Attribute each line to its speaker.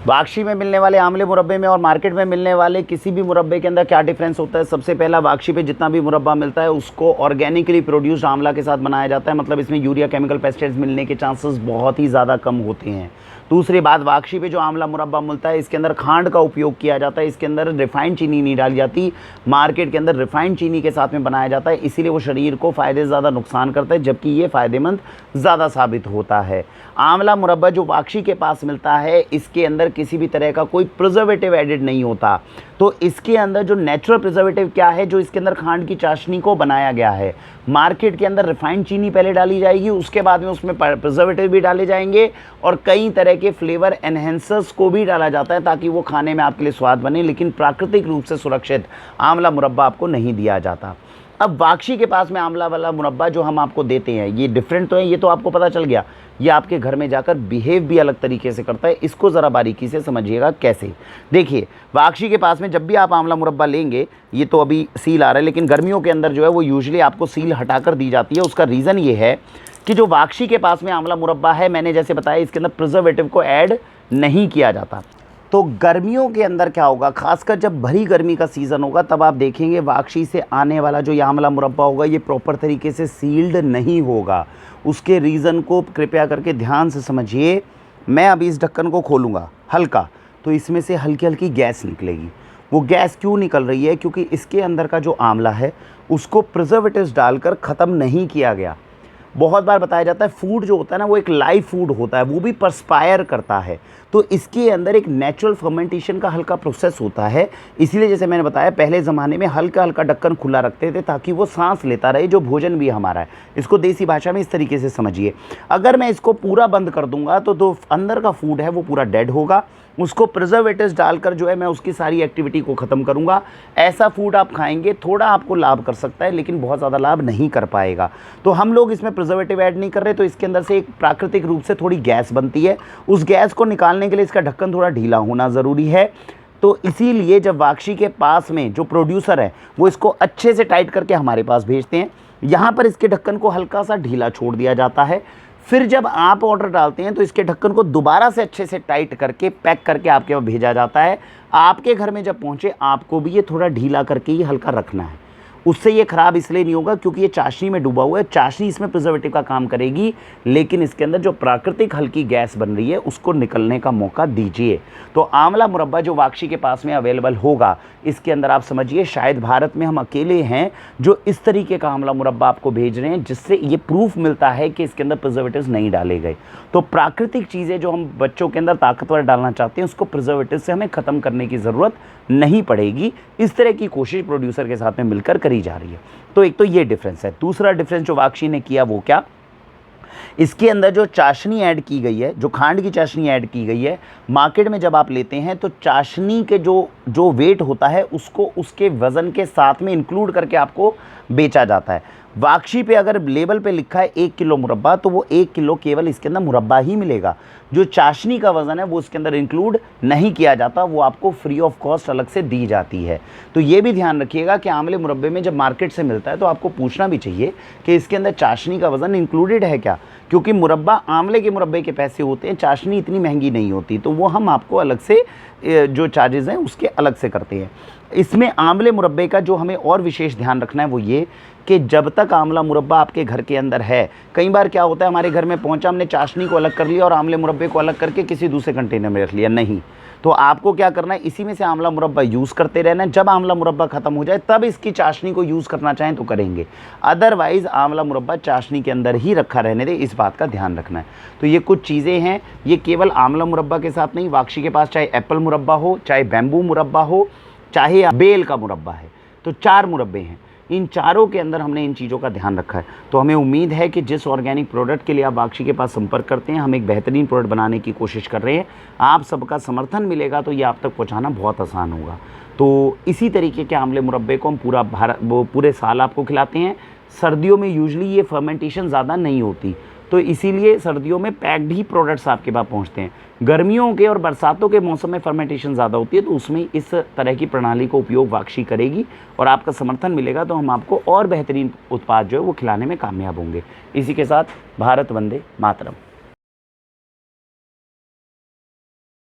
Speaker 1: वाक्षी में मिलने वाले आंवले मुरब्बे में और मार्केट में मिलने वाले किसी भी मुरब्बे के अंदर क्या डिफरेंस होता है? सबसे पहला, वाक्षी पे जितना भी मुरब्बा मिलता है उसको ऑर्गेनिकली प्रोड्यूस्ड आंवला के साथ बनाया जाता है, मतलब इसमें यूरिया केमिकल पेस्टिसाइड्स मिलने के चांसेस बहुत ही ज़्यादा कम होते हैं। दूसरी बात, वाक्षी पे जो आंवला मुरब्बा मिलता है इसके अंदर खांड का उपयोग किया जाता है, इसके अंदर रिफाइंड चीनी नहीं डाली जाती। मार्केट के अंदर रिफाइंड चीनी के साथ में बनाया जाता है, इसीलिए वो शरीर को फ़ायदे ज़्यादा नुकसान करता है, जबकि ये फ़ायदेमंद ज़्यादा साबित होता है। आंवला मुरब्बा जो वाक्षी के पास मिलता है इसके अंदर किसी भी तरह का कोई प्रिजर्वेटिव एडिड नहीं होता। तो इसके अंदर जो नेचुरल प्रिजर्वेटिव क्या है, जो इसके अंदर खांड की चाशनी को बनाया गया है। मार्केट के अंदर रिफाइंड चीनी पहले डाली जाएगी, उसके बाद में उसमें प्रिजर्वेटिव भी डाले जाएंगे और कई तरह के फ्लेवर एनहेंसर्स को भी डाला जाता है ताकि वो खाने में आपके लिए स्वाद बने, लेकिन प्राकृतिक रूप से सुरक्षित आंवला मुरब्बा आपको नहीं दिया जाता। अब वाक्षी के पास में आंवला वाला मुरब्बा जो हम आपको देते हैं ये डिफरेंट तो है, ये तो आपको पता चल गया। ये आपके घर में जाकर बिहेव भी अलग तरीके से करता है, इसको ज़रा बारीकी से समझिएगा कैसे। देखिए, वाक्षी के पास में जब भी आप आंवला मुरब्बा लेंगे, ये तो अभी सील आ रहा है, लेकिन गर्मियों के अंदर जो है वो यूजुअली आपको सील हटाकर दी जाती है। उसका रीज़न ये है कि जो वाक्षी के पास में आंवला मुरब्बा है, मैंने जैसे बताया इसके अंदर प्रिजर्वेटिव को ऐड नहीं किया जाता। तो गर्मियों के अंदर क्या होगा, खासकर जब भरी गर्मी का सीज़न होगा तब आप देखेंगे वाक्षी से आने वाला जो ये आंवला मुरब्बा होगा ये प्रॉपर तरीके से सील्ड नहीं होगा। उसके रीज़न को कृपया करके ध्यान से समझिए। मैं अभी इस ढक्कन को खोलूँगा हल्का, तो इसमें से हल्की हल्की गैस निकलेगी। वो गैस क्यों निकल रही है? क्योंकि इसके अंदर का जो आंवला है उसको प्रिजर्वेटिव्स डालकर ख़त्म नहीं किया गया। बहुत बार बताया जाता है फूड जो होता है ना वो एक लाइव फूड होता है, वो भी परस्पायर करता है, तो इसके अंदर एक नेचुरल फर्मेंटेशन का हल्का प्रोसेस होता है। इसीलिए जैसे मैंने बताया पहले ज़माने में हल्का हल्का ढक्कन खुला रखते थे ताकि वो सांस लेता रहे जो भोजन भी हमारा है। इसको देसी भाषा में इस तरीके से समझिए। अगर मैं इसको पूरा बंद कर दूंगा तो जो अंदर का फूड है वो पूरा डेड होगा, उसको प्रिजर्वेटिव्स डालकर जो है मैं उसकी सारी एक्टिविटी को ख़त्म करूंगा। ऐसा फूड आप खाएंगे थोड़ा आपको लाभ कर सकता है, लेकिन बहुत ज़्यादा लाभ नहीं कर पाएगा। तो हम लोग इसमें प्रिजर्वेटिव ऐड नहीं कर रहे, तो इसके अंदर से एक प्राकृतिक रूप से थोड़ी गैस बनती है। उस गैस को निकालने के लिए इसका ढक्कन थोड़ा ढीला होना ज़रूरी है। तो इसीलिए जब वाक्षी के पास में जो प्रोड्यूसर है वो इसको अच्छे से टाइट करके हमारे पास भेजते हैं, यहाँ पर इसके ढक्कन को हल्का सा ढीला छोड़ दिया जाता है। फिर जब आप ऑर्डर डालते हैं तो इसके ढक्कन को दोबारा से अच्छे से टाइट करके पैक करके आपके पास भेजा जाता है। आपके घर में जब पहुंचे आपको भी ये थोड़ा ढीला करके ही हल्का रखना है, उससे ये ख़राब इसलिए नहीं होगा क्योंकि ये चाशनी में डूबा हुआ है। चाशनी इसमें प्रिजर्वेटिव का काम करेगी, लेकिन इसके अंदर जो प्राकृतिक हल्की गैस बन रही है उसको निकलने का मौका दीजिए। तो आंवला मुरब्बा जो वाक्षी के पास में अवेलेबल होगा, इसके अंदर आप समझिए शायद भारत में हम अकेले हैं जो इस तरीके का आंवला मुरब्बा आपको भेज रहे हैं, जिससे ये प्रूफ मिलता है कि इसके अंदर प्रिजर्वेटिव्स नहीं डाले गए। तो प्राकृतिक चीज़ें जो हम बच्चों के अंदर ताकतवर डालना चाहते हैं उसको प्रिजर्वेटिव से हमें ख़त्म करने की ज़रूरत नहीं पड़ेगी। इस तरह की कोशिश प्रोड्यूसर के साथ में मिलकर करी जा रही है। तो एक तो ये डिफरेंस है। दूसरा डिफरेंस जो वाक्षी ने किया वो क्या, इसके अंदर जो चाशनी ऐड की गई है, जो खांड की चाशनी ऐड की गई है, मार्केट में जब आप लेते हैं तो चाशनी के जो वेट होता है उसको उसके वज़न के साथ में इंक्लूड करके आपको बेचा जाता है। वाक्षी पे अगर लेबल पे लिखा है 1 किलो मुरब्बा तो वो 1 किलो केवल इसके अंदर मुरब्बा ही मिलेगा। जो चाशनी का वज़न है वो इसके अंदर इंक्लूड नहीं किया जाता, वो आपको फ्री ऑफ कॉस्ट अलग से दी जाती है। तो ये भी ध्यान रखिएगा कि आंवले मुरब्बे में जब मार्केट से मिलता है तो आपको पूछना भी चाहिए कि इसके अंदर चाशनी का वज़न इंक्लूडेड है क्या, क्योंकि मुरब्बा आंवले के मुरब्बे के पैसे होते हैं, चाशनी इतनी महंगी नहीं होती, तो वो हम आपको अलग से जो चार्जेज़ हैं उसके अलग से करते हैं। इसमें आंवले मुरब्बे का जो हमें और विशेष ध्यान रखना है वो ये कि जब तक आंवला मुरब्बा आपके घर के अंदर है, कई बार क्या होता है हमारे घर में पहुंचा, हमने चाशनी को अलग कर लिया और आंवले मुरब्बे को अलग करके किसी दूसरे कंटेनर में रख लिया। नहीं, तो आपको क्या करना है, इसी में से आंवला मुरब्बा यूज़ करते रहना है। जब आंवला मुरब्बा ख़त्म हो जाए तब इसकी चाशनी को यूज़ करना चाहें तो करेंगे, अदरवाइज़ आंवला मुरब्बा चाशनी के अंदर ही रखा रहने दे, इस बात का ध्यान रखना है। तो ये कुछ चीज़ें हैं, ये केवल आंवला मुरब्बा के साथ नहीं, वाक्षी के पास चाहे एप्पल मुरब्बा हो, चाहे बैम्बू मुरब्बा हो, चाहे बेल का मुरब्बा है, तो 4 मुरब्बे हैं। इन चारों के अंदर हमने इन चीज़ों का ध्यान रखा है। तो हमें उम्मीद है कि जिस ऑर्गेनिक प्रोडक्ट के लिए आप वाक्षी के पास संपर्क करते हैं, हम एक बेहतरीन प्रोडक्ट बनाने की कोशिश कर रहे हैं। आप सबका समर्थन मिलेगा तो ये आप तक पहुंचाना बहुत आसान होगा। तो इसी तरीके के आंवले मुरब्बे को हम पूरे साल आपको खिलाते हैं। सर्दियों में यूजुअली ये फर्मेंटेशन ज़्यादा नहीं होती, तो इसीलिए सर्दियों में पैक्ड ही प्रोडक्ट्स आपके पास पहुंचते हैं। गर्मियों के और बरसातों के मौसम में फर्मेंटेशन ज़्यादा होती है, तो उसमें इस तरह की प्रणाली का उपयोग वाक्षी करेगी और आपका समर्थन मिलेगा तो हम आपको और बेहतरीन उत्पाद जो है वो खिलाने में कामयाब होंगे। इसी के साथ भारत वंदे मातरम।